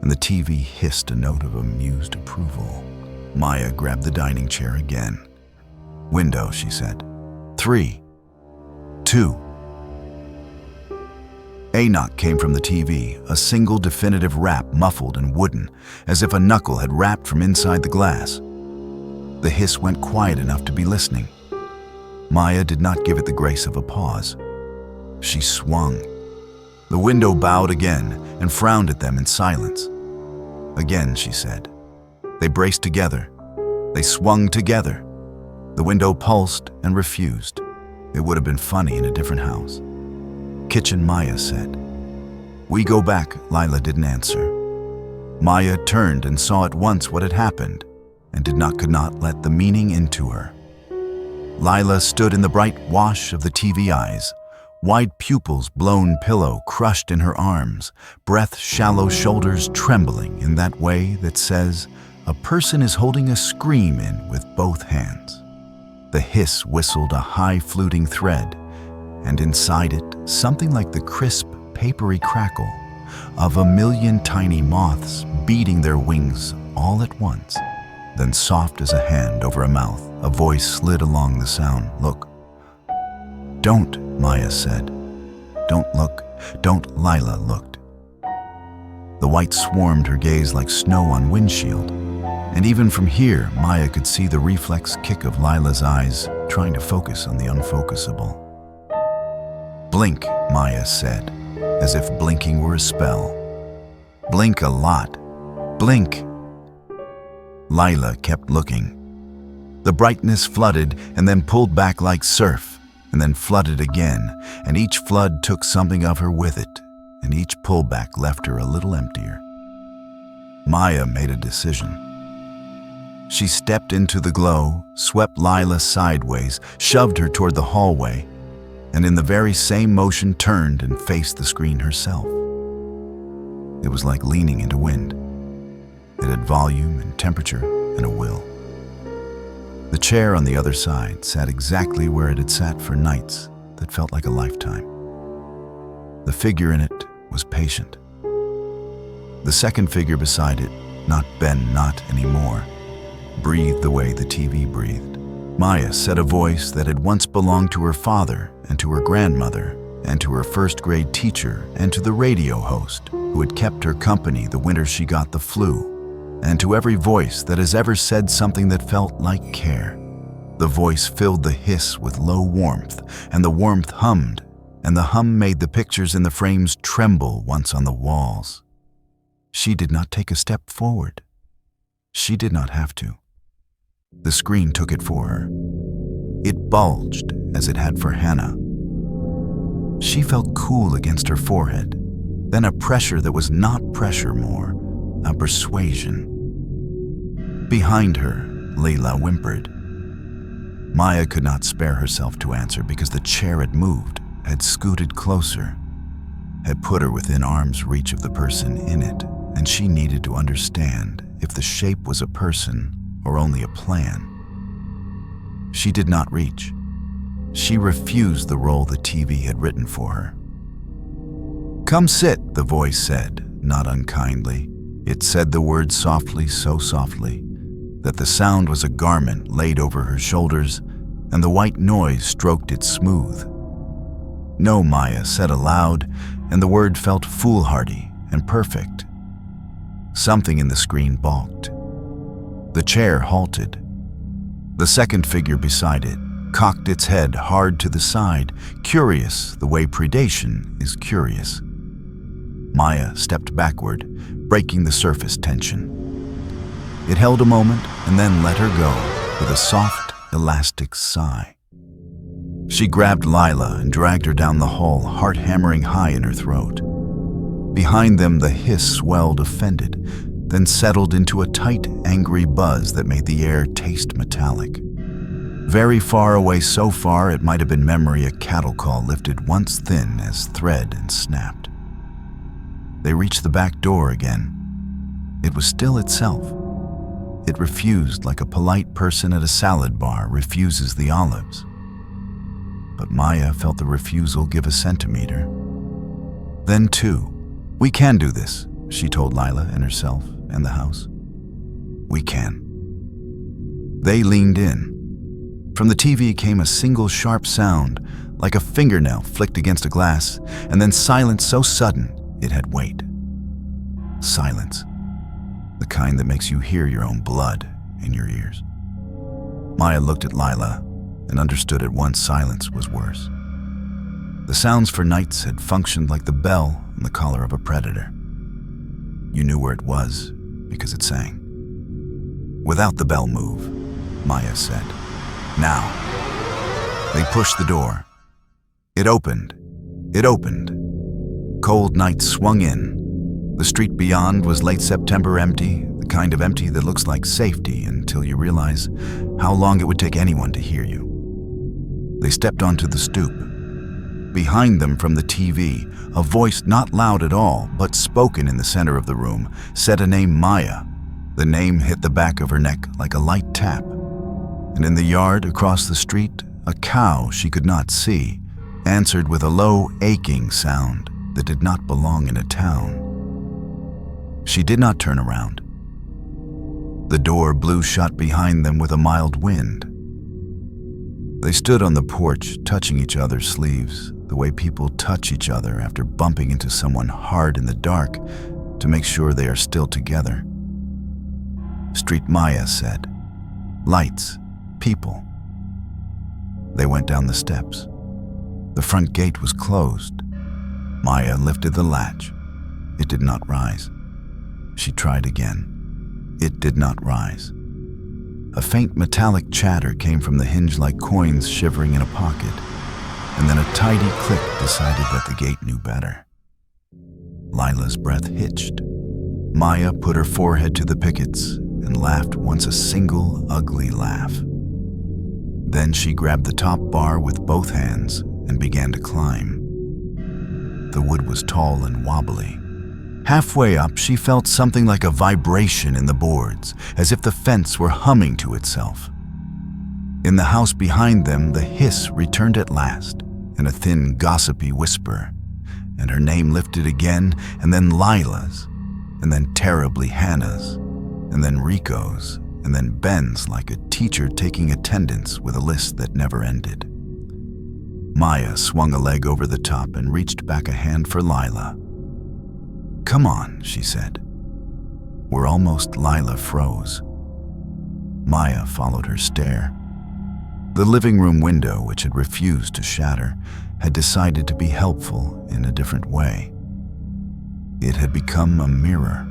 and the TV hissed a note of amused approval. Maya grabbed the dining chair again. Window, she said. 3, 2. A knock came from the TV, a single definitive rap, muffled and wooden, as if a knuckle had rapped from inside the glass. The hiss went quiet enough to be listening. Maya did not give it the grace of a pause. She swung. The window bowed again and frowned at them in silence. Again, she said. They braced together. They swung together. The window pulsed and refused. It would have been funny in a different house. Kitchen, Maya said. We go back, Lila didn't answer. Maya turned and saw at once what had happened and could not let the meaning into her. Lila stood in the bright wash of the TV eyes, wide pupils, blown pillow crushed in her arms, breath, shallow shoulders trembling in that way that says a person is holding a scream in with both hands. The hiss whistled a high fluting thread, and inside it something like the crisp, papery crackle of a million tiny moths beating their wings all at once. Then soft as a hand over a mouth, a voice slid along the sound. Look. Don't, Maya said. Don't look. Don't, Lila looked. The white swarmed her gaze like snow on windshield, and even from here, Maya could see the reflex kick of Lila's eyes trying to focus on the unfocusable. Blink, Maya said, as if blinking were a spell. Blink a lot. Blink. Lila kept looking. The brightness flooded and then pulled back like surf, and then flooded again, and each flood took something of her with it, and each pullback left her a little emptier. Maya made a decision. She stepped into the glow, swept Lila sideways, shoved her toward the hallway, and in the very same motion turned and faced the screen herself. It was like leaning into wind. It had volume and temperature and a will. The chair on the other side sat exactly where it had sat for nights that felt like a lifetime. The figure in it was patient. The second figure beside it, not Ben, not anymore, breathed the way the TV breathed. Maya said a voice that had once belonged to her father and to her grandmother and to her first-grade teacher and to the radio host who had kept her company the winter she got the flu, and to every voice that has ever said something that felt like care. The voice filled the hiss with low warmth, and the warmth hummed, and the hum made the pictures in the frames tremble once on the walls. She did not take a step forward. She did not have to. The screen took it for her. It bulged as it had for Hannah. She felt cool against her forehead, then a pressure that was not pressure more, a persuasion. Behind her, Layla whimpered. Maya could not spare herself to answer because the chair had moved, had scooted closer, had put her within arm's reach of the person in it, and she needed to understand if the shape was a person or only a plan. She did not reach. She refused the role the TV had written for her. "Come sit," the voice said, not unkindly. It said the word softly, so softly, that the sound was a garment laid over her shoulders, and the white noise stroked it smooth. "No," Maya said aloud, and the word felt foolhardy and perfect. Something in the screen balked. The chair halted. The second figure beside it cocked its head hard to the side, curious the way predation is curious. Maya stepped backward, breaking the surface tension. It held a moment and then let her go with a soft, elastic sigh. She grabbed Layla and dragged her down the hall, heart hammering high in her throat. Behind them, the hiss swelled offended, then settled into a tight, angry buzz that made the air taste metallic. Very far away, so far it might have been memory, a cattle call lifted once thin as thread and snapped. They reached the back door again. It was still itself. It refused like a polite person at a salad bar refuses the olives. But Maya felt the refusal give a centimeter. Then, too, "We can do this," she told Layla and herself and the house. "We can." They leaned in. From the TV came a single sharp sound, like a fingernail flicked against a glass, and then silence so sudden it had weight. Silence. The kind that makes you hear your own blood in your ears. Maya looked at Layla and understood at once silence was worse. The sounds for nights had functioned like the bell on the collar of a predator. You knew where it was because it sang. "Without the bell, move," Maya said. "Now." They pushed the door. It opened. It opened. Cold night swung in. The street beyond was late September empty, the kind of empty that looks like safety until you realize how long it would take anyone to hear you. They stepped onto the stoop. Behind them from the TV, a voice not loud at all, but spoken in the center of the room, said a name, Maya. The name hit the back of her neck like a light tap. And in the yard across the street, a cow she could not see answered with a low, aching sound that did not belong in a town. She did not turn around. The door blew shut behind them with a mild wind. They stood on the porch, touching each other's sleeves, the way people touch each other after bumping into someone hard in the dark to make sure they are still together. Street Maya said, "Lights, people." They went down the steps. The front gate was closed. Maya lifted the latch. It did not rise. She tried again. It did not rise. A faint metallic chatter came from the hinge like coins shivering in a pocket, and then a tidy click decided that the gate knew better. Lila's breath hitched. Maya put her forehead to the pickets and laughed once, a single ugly laugh. Then she grabbed the top bar with both hands and began to climb. The wood was tall and wobbly. Halfway up, she felt something like a vibration in the boards, as if the fence were humming to itself. In the house behind them, the hiss returned at last, in a thin, gossipy whisper, and her name lifted again, and then Lila's, and then terribly Hannah's, and then Rico's, and then Ben's like a teacher taking attendance with a list that never ended. Maya swung a leg over the top and reached back a hand for Lila. "Come on," she said. "We're almost." Lila froze. Maya followed her stare. The living room window, which had refused to shatter, had decided to be helpful in a different way. It had become a mirror.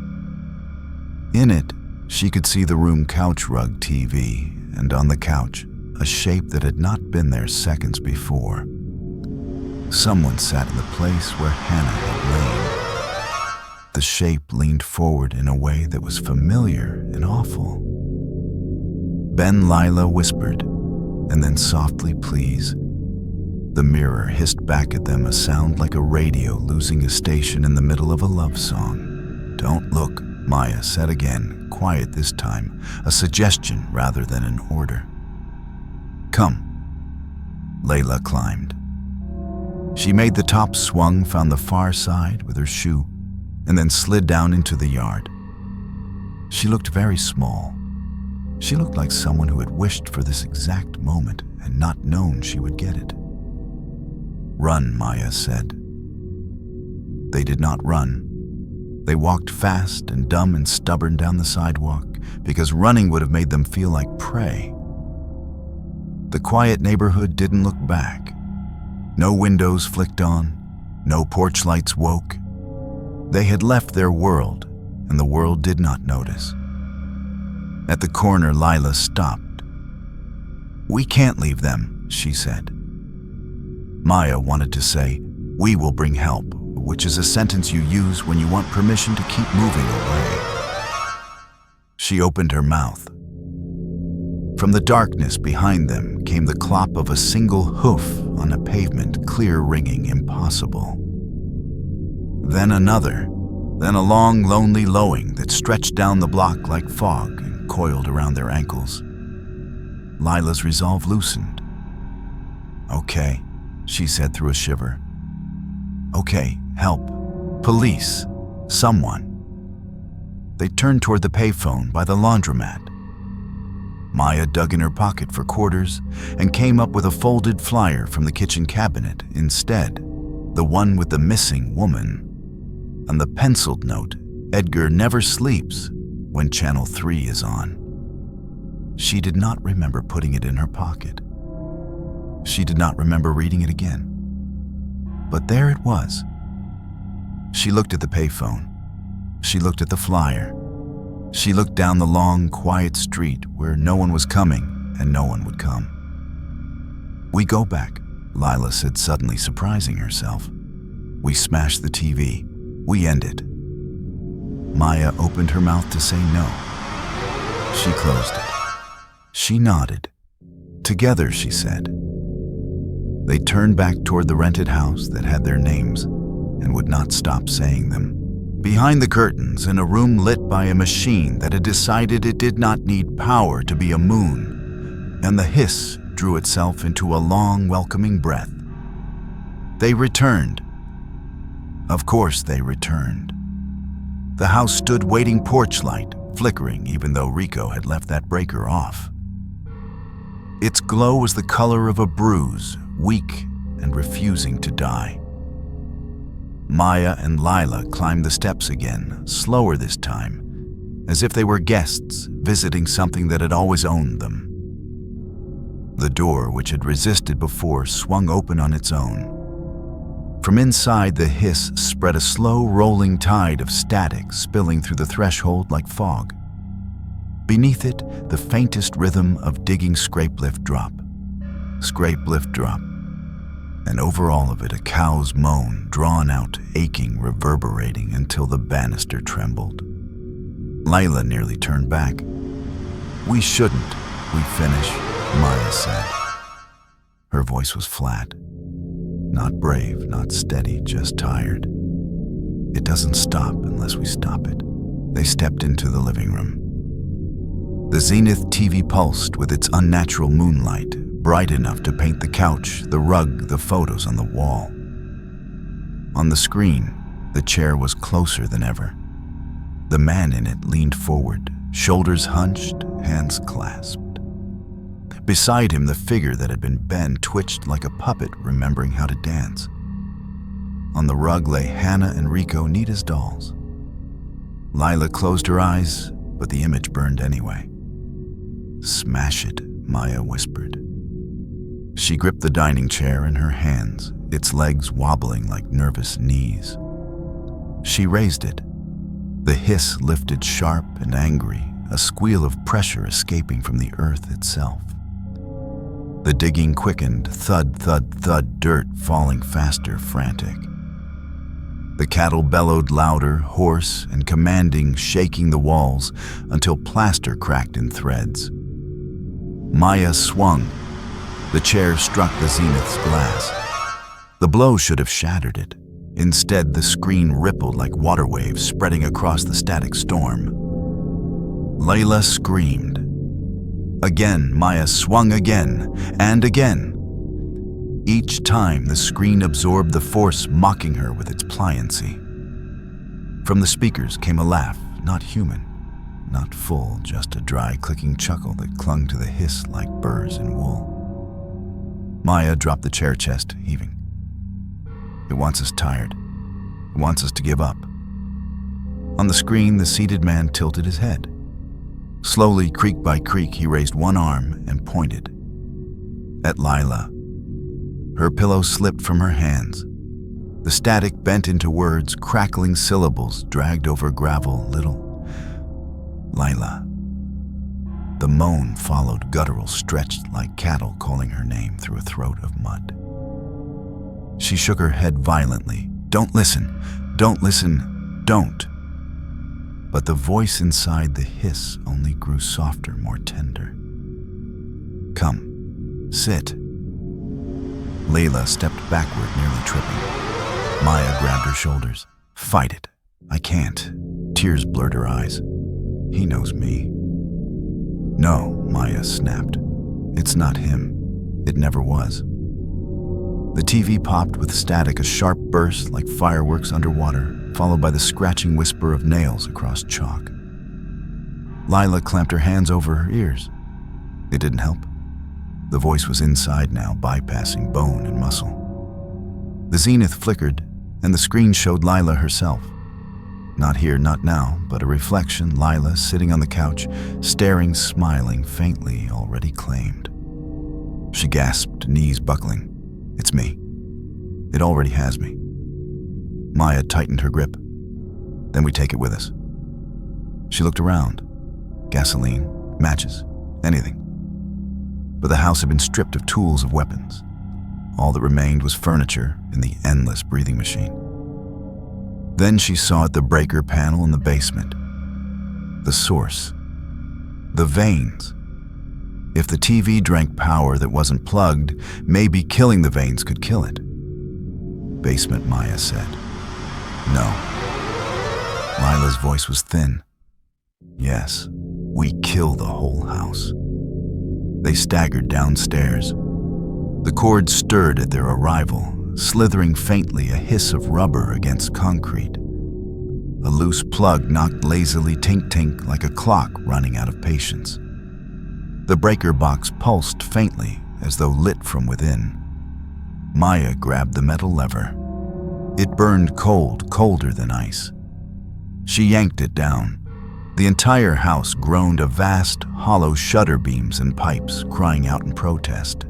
In it, she could see the room couch rug TV, and on the couch, a shape that had not been there seconds before. Someone sat in the place where Hannah had lain. The shape leaned forward in a way that was familiar and awful. "Ben," Lila whispered, and then softly, "Please." The mirror hissed back at them a sound like a radio losing a station in the middle of a love song. "Don't look," Maya said again, quiet this time, a suggestion rather than an order. "Come." Layla climbed. She made the top swung, found the far side with her shoe, and then slid down into the yard. She looked very small. She looked like someone who had wished for this exact moment and not known she would get it. "Run," Maya said. They did not run. They walked fast and dumb and stubborn down the sidewalk because running would have made them feel like prey. The quiet neighborhood didn't look back. No windows flicked on, no porch lights woke. They had left their world, and the world did not notice. At the corner, Lila stopped. "We can't leave them," she said. Maya wanted to say, "We will bring help," which is a sentence you use when you want permission to keep moving away. She opened her mouth. From the darkness behind them came the clop of a single hoof on a pavement, clear, ringing, impossible. Then another, then a long, lonely lowing that stretched down the block like fog and coiled around their ankles. Lila's resolve loosened. "Okay," she said through a shiver. "Okay, help. Police. Someone." They turned toward the payphone by the laundromat. Maya dug in her pocket for quarters and came up with a folded flyer from the kitchen cabinet instead, the one with the missing woman. On the penciled note, "Edgar never sleeps when Channel 3 is on." She did not remember putting it in her pocket. She did not remember reading it again. But there it was. She looked at the payphone. She looked at the flyer. She looked down the long, quiet street where no one was coming and no one would come. "We go back," Lila said, suddenly surprising herself. "We smash the TV. We end it." Maya opened her mouth to say no. She closed it. She nodded. "Together," she said. They turned back toward the rented house that had their names and would not stop saying them. Behind the curtains, in a room lit by a machine that had decided it did not need power to be a moon, and the hiss drew itself into a long, welcoming breath. They returned. Of course they returned. The house stood waiting, porch light flickering even though Rico had left that breaker off. Its glow was the color of a bruise, weak and refusing to die. Maya and Lila climbed the steps again, slower this time, as if they were guests visiting something that had always owned them. The door, which had resisted before, swung open on its own. From inside, the hiss spread a slow, rolling tide of static spilling through the threshold like fog. Beneath it, the faintest rhythm of digging scrape, lift, drop. Scrape, lift, drop. And over all of it, a cow's moan, drawn out, aching, reverberating until the banister trembled. Lila nearly turned back. "We shouldn't, we finish," Maya said. Her voice was flat. Not brave, not steady, just tired. "It doesn't stop unless we stop it." They stepped into the living room. The Zenith TV pulsed with its unnatural moonlight, bright enough to paint the couch, the rug, the photos on the wall. On the screen, the chair was closer than ever. The man in it leaned forward, shoulders hunched hands clasped. Beside him, the figure that had been Ben twitched like a puppet, remembering how to dance. On the rug lay Hannah and Rico, neat as dolls. Lila closed her eyes, but the image burned anyway. "Smash it," Maya whispered. She gripped the dining chair in her hands, its legs wobbling like nervous knees. She raised it. The hiss lifted sharp and angry, a squeal of pressure escaping from the earth itself. The digging quickened, thud, thud, thud, dirt falling faster, frantic. The cattle bellowed louder, hoarse and commanding, shaking the walls until plaster cracked in threads. Maya swung. The chair struck the Zenith's glass. The blow should have shattered it. Instead, the screen rippled like water waves spreading across the static storm. Layla screamed. Again, Maya swung again and again. Each time, the screen absorbed the force, mocking her with its pliancy. From the speakers came a laugh, not human, not full, just a dry, clicking chuckle that clung to the hiss like burrs in wool. Maya dropped the chair chest, heaving. It wants us tired. It wants us to give up. On the screen, the seated man tilted his head. Slowly, creak by creak, he raised one arm and pointed. At Lila. Her pillow slipped from her hands. The static bent into words, crackling syllables dragged over gravel, little. Lila. The moan followed, guttural, stretched like cattle calling her name through a throat of mud. She shook her head violently. Don't listen, don't listen, don't. But the voice inside the hiss only grew softer, more tender. Come, sit. Layla stepped backward, nearly tripping. Maya grabbed her shoulders. Fight it. I can't. Tears blurred her eyes. He knows me. No, Maya snapped. It's not him. It never was. The TV popped with static, a sharp burst like fireworks underwater, followed by the scratching whisper of nails across chalk. Lila clamped her hands over her ears. It didn't help. The voice was inside now, bypassing bone and muscle. The zenith flickered, and the screen showed Lila herself. Not here, not now, but a reflection, Lila sitting on the couch, staring, smiling, faintly, already claimed. She gasped, knees buckling. It's me. It already has me. Maya tightened her grip. Then we take it with us. She looked around. Gasoline, matches, anything. But the house had been stripped of tools, of weapons. All that remained was furniture and the endless breathing machine. Then she saw at the breaker panel in the basement. The source. The veins. If the TV drank power that wasn't plugged, maybe killing the veins could kill it. Basement, Maya said. No. Lila's voice was thin. Yes, we kill the whole house. They staggered downstairs. The cord stirred at their arrival, slithering faintly, a hiss of rubber against concrete. A loose plug knocked lazily, tink-tink, like a clock running out of patience. The breaker box pulsed faintly, as though lit from within. Maya grabbed the metal lever. It burned cold, colder than ice. She yanked it down. The entire house groaned, a vast, hollow shutter beams and pipes crying out in protest.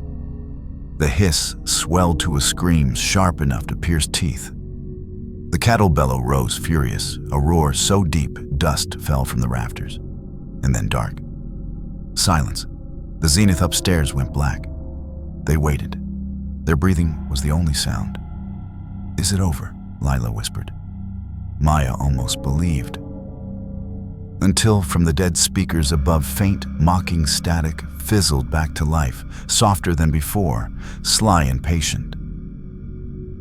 The hiss swelled to a scream sharp enough to pierce teeth. The cattle bellow rose furious, a roar so deep dust fell from the rafters. And then dark. Silence. The zenith upstairs went black. They waited. Their breathing was the only sound. Is it over? Lila whispered. Maya almost believed. Until from the dead speakers above, faint, mocking static fizzled back to life, softer than before, sly and patient.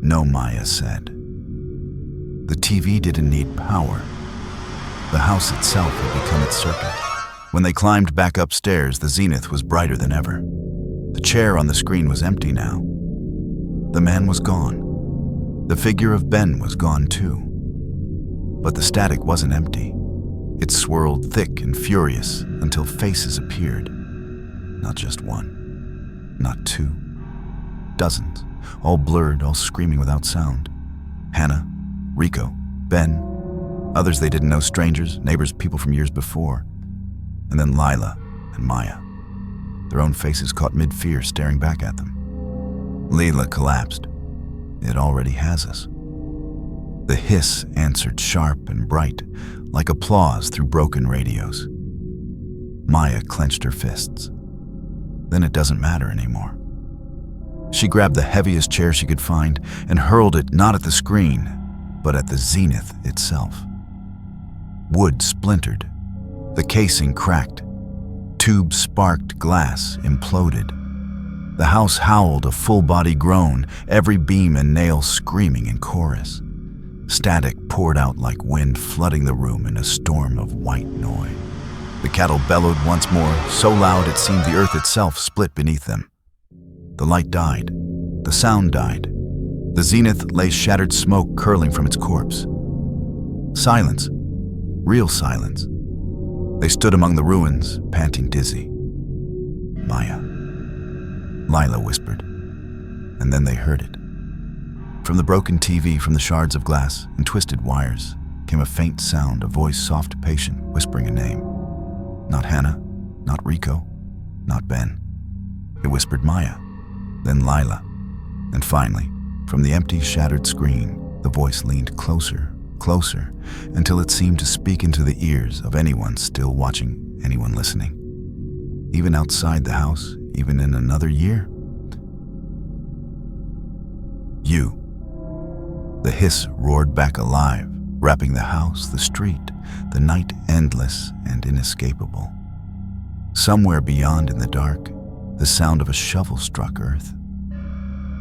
No, Maya said. The TV didn't need power. The house itself had become its circuit. When they climbed back upstairs, the zenith was brighter than ever. The chair on the screen was empty now. The man was gone. The figure of Ben was gone too. But the static wasn't empty. It swirled thick and furious until faces appeared. Not just one, not two, dozens, all blurred, all screaming without sound. Hannah, Rico, Ben, others they didn't know, strangers, neighbors, people from years before. And then Lila and Maya, their own faces caught mid-fear staring back at them. Leela collapsed. It already has us. The hiss answered sharp and bright, like applause through broken radios. Maya clenched her fists. Then it doesn't matter anymore. She grabbed the heaviest chair she could find and hurled it not at the screen, but at the zenith itself. Wood splintered. The casing cracked. Tubes sparked, glass imploded. The house howled a full-body groan, every beam and nail screaming in chorus. Static poured out like wind, flooding the room in a storm of white noise. The cattle bellowed once more, so loud it seemed the earth itself split beneath them. The light died. The sound died. The zenith lay shattered smoke curling from its corpse. Silence. Real silence. They stood among the ruins, panting dizzy. Maya. Lila whispered. And then they heard it. From the broken TV, from the shards of glass and twisted wires, came a faint sound, a voice soft, patient, whispering a name. Not Hannah, not Rico, not Ben. It whispered Maya, then Lila. And finally, from the empty, shattered screen, the voice leaned closer, closer, until it seemed to speak into the ears of anyone still watching, anyone listening. Even outside the house, even in another year. You. The hiss roared back alive, wrapping the house, the street, the night endless and inescapable. Somewhere beyond in the dark, the sound of a shovel struck earth,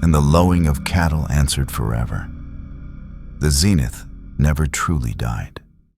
and the lowing of cattle answered forever. The zenith never truly died.